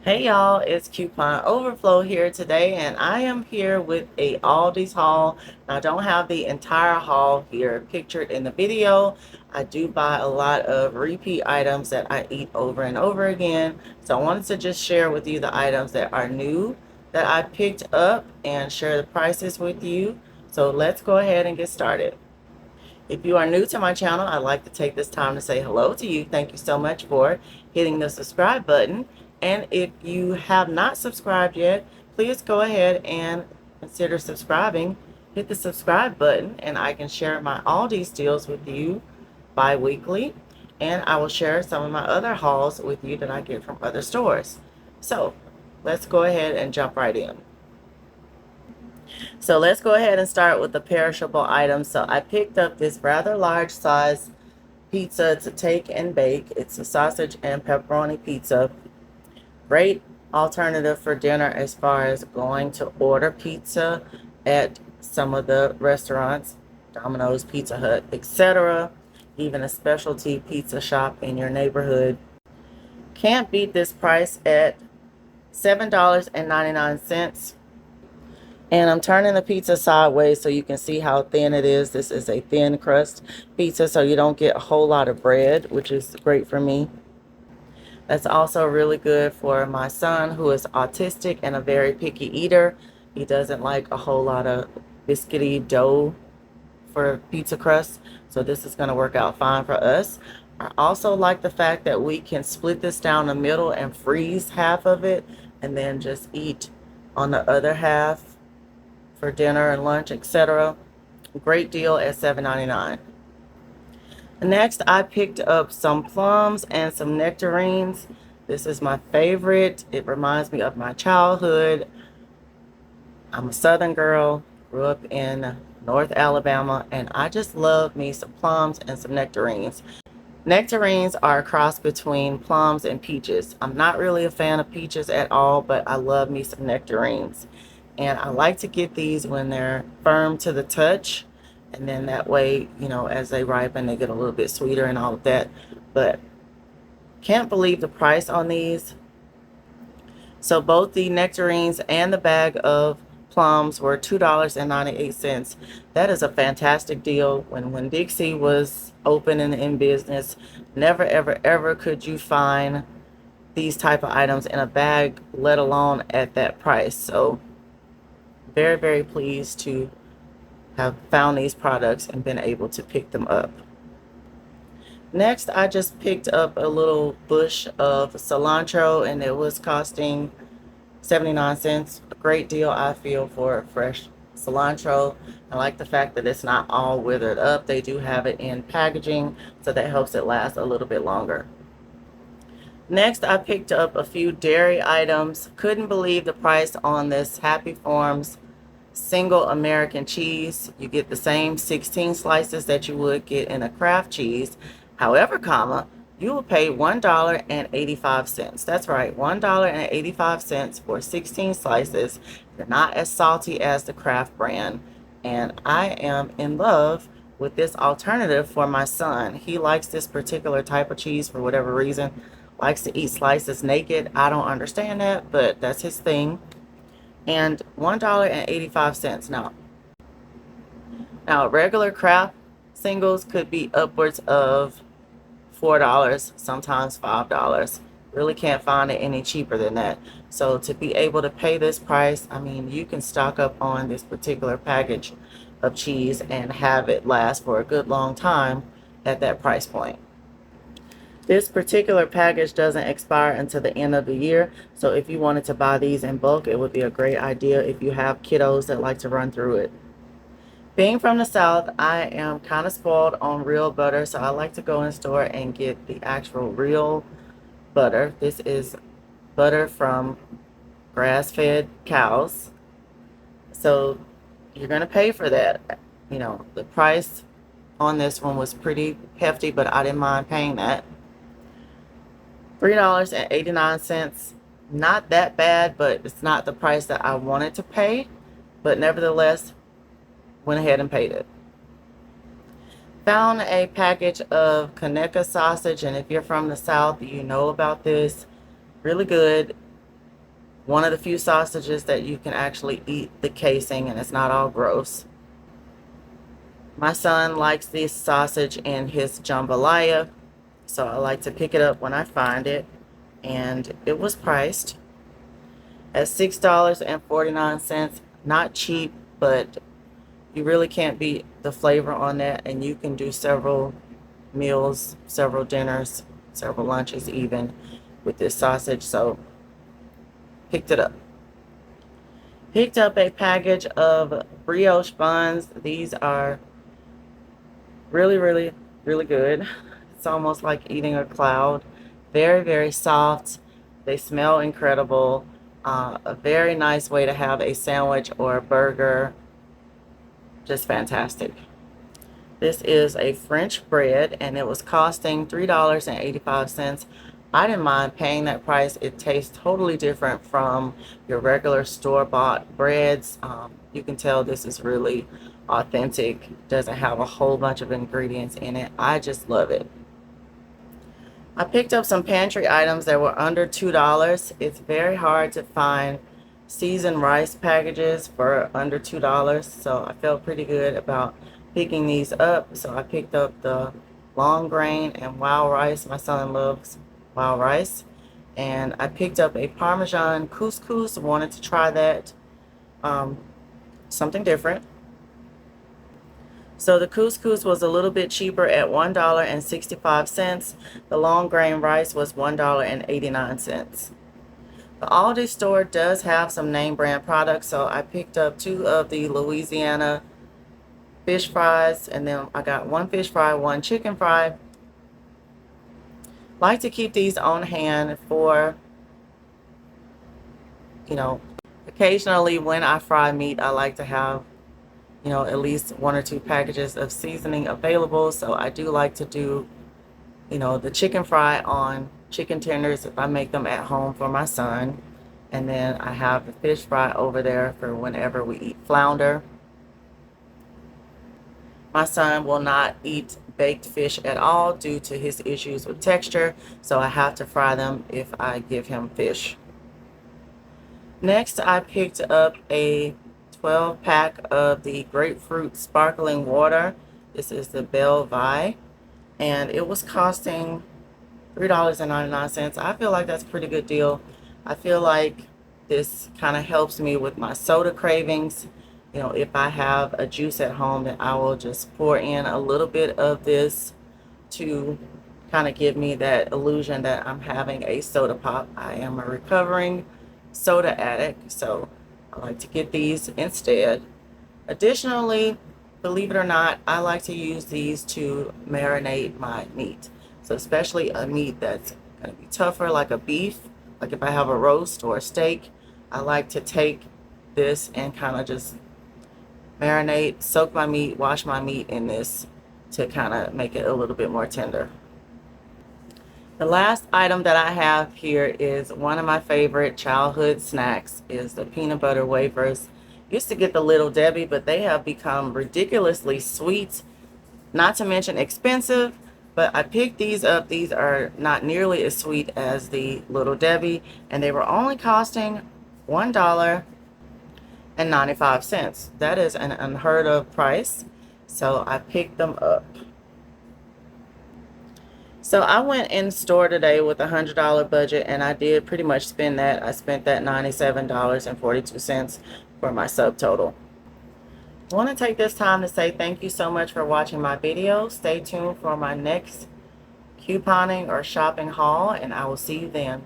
Hey y'all, it's Coupon Overflow here today, and I am here with a Aldi's haul. I don't have the entire haul here pictured in the video. I do buy a lot of repeat items that I eat over and over again. So I wanted to just share with you the items that are new that I picked up and share the prices with you. So let's go ahead and get started. If you are new to my channel, I'd like to take this time to say hello to you. Thank you so much for hitting the subscribe button. And if you have not subscribed yet, please go ahead and consider subscribing. Hit the subscribe button and I can share my Aldi's deals with you bi-weekly. And I will share some of my other hauls with you that I get from other stores. So let's go ahead and jump right in. So let's go ahead and start with the perishable items. So I picked up this rather large size pizza to take and bake. It's a sausage and pepperoni pizza. Great alternative for dinner as far as going to order pizza at some of the restaurants, Domino's, Pizza Hut, etc. Even a specialty pizza shop in your neighborhood. Can't beat this price at $7.99. And I'm turning the pizza sideways so you can see how thin it is. This is a thin crust pizza, so you don't get a whole lot of bread, which is great for me. That's also really good for my son, who is autistic and a very picky eater. He doesn't like a whole lot of biscuity dough for pizza crust, so this is going to work out fine for us. I also like the fact that we can split this down the middle and freeze half of it and then just eat on the other half for dinner and lunch, etc. Great deal at $7.99. Next, I picked up some plums and some nectarines. This is my favorite. It reminds me of my childhood. I'm a Southern girl, grew up in North Alabama, and I just love me some plums and some nectarines. Nectarines are a cross between plums and peaches. I'm not really a fan of peaches at all, but I love me some nectarines. And I like to get these when they're firm to the touch. And then that way, you know, as they ripen, they get a little bit sweeter and all of that. But can't believe the price on these. So both the nectarines and the bag of plums were $2.98. That is a fantastic deal. When Dixie was open and in business, never, ever, ever could you find these type of items in a bag, let alone at that price. So very, very pleased to have found these products and been able to pick them up. Next, I just picked up a little bush of cilantro, and it was costing 79 cents. A great deal, I feel, for fresh cilantro. I like the fact that it's not all withered up. They do have it in packaging, so that helps it last a little bit longer. Next, I picked up a few dairy items. Couldn't believe the price on this Happy Farms single American cheese. You get the same 16 slices that you would get in a Kraft cheese. However, you will pay $1.85. That's right, $1.85 for 16 slices. They're not as salty as the Kraft brand. And I am in love with this alternative for my son. He likes this particular type of cheese for whatever reason. Likes to eat slices naked. I don't understand that, but that's his thing. And $1.85 now regular Kraft singles could be upwards of $4, sometimes $5. Really can't find it any cheaper than that. So to be able to pay this price, I mean, you can stock up on this particular package of cheese and have it last for a good long time at that price point. This particular package doesn't expire until the end of the year, so if you wanted to buy these in bulk, it would be a great idea if you have kiddos that like to run through it. Being from the South, I am kind of spoiled on real butter, so I like to go in the store and get the actual real butter. This is butter from grass-fed cows, so you're going to pay for that. You know, the price on this one was pretty hefty, but I didn't mind paying that. $3.89. Not that bad, but it's not the price that I wanted to pay, but nevertheless went ahead and paid it. Found a package of Conecuh sausage, and if you're from the South, you know about this. Really good. one of the few sausages that you can actually eat the casing and it's not all gross. My son likes this sausage in his jambalaya, so I like to pick it up when I find it. And it was priced at $6.49. Not cheap, but you really can't beat the flavor on that. And you can do several meals, several dinners, several lunches even with this sausage. So picked it up. Picked up a package of brioche buns. These are really, really, really good. It's almost like eating a cloud. Very, very soft. They smell incredible. A very nice way to have a sandwich or a burger. Just fantastic. This is a French bread, and it was costing $3.85. I didn't mind paying that price. It tastes totally different from your regular store-bought breads. You can tell this is really authentic. Doesn't have a whole bunch of ingredients in it. I just love it. I picked up some pantry items that were under $2. It's very hard to find seasoned rice packages for under $2, so I felt pretty good about picking these up. So I picked up the long grain and wild rice. My son loves wild rice. And I picked up a Parmesan couscous. Wanted to try that, something different. So the couscous was a little bit cheaper at $1.65. The long grain rice was $1.89. The ALDI store does have some name brand products, so I picked up 2 of the Louisiana fish fries, and then I got 1 fish fry, 1 chicken fry. Like to keep these on hand for, occasionally when I fry meat, I like to have at least 1 or 2 packages of seasoning available. So I do like to do, the chicken fry on chicken tenders if I make them at home for my son. And then I have the fish fry over there for whenever we eat flounder. My son will not eat baked fish at all due to his issues with texture, so I have to fry them if I give him fish. Next, I picked up a 12-pack of the grapefruit sparkling water. This is the Belvi, and it was costing $3.99. I feel like that's a pretty good deal. I feel like this kind of helps me with my soda cravings. If I have a juice at home, then I will just pour in a little bit of this to kind of give me that illusion that I'm having a soda pop. I am a recovering soda addict, so I like to get these instead. Additionally, believe it or not, I like to use these to marinate my meat. So especially a meat that's going to be tougher, like a beef, like if I have a roast or a steak, I like to take this and kind of just marinate, soak my meat, wash my meat in this to kind of make it a little bit more tender. The last item that I have here is one of my favorite childhood snacks, is the peanut butter wafers. Used to get the Little Debbie, but they have become ridiculously sweet, not to mention expensive. But I picked these up. These are not nearly as sweet as the Little Debbie, and they were only costing $1.95. That is an unheard of price, so I picked them up. So I went in store today with a $100 budget, and I did pretty much spend that. I spent that $97.42 for my subtotal. I want to take this time to say thank you so much for watching my video. Stay tuned for my next couponing or shopping haul, and I will see you then.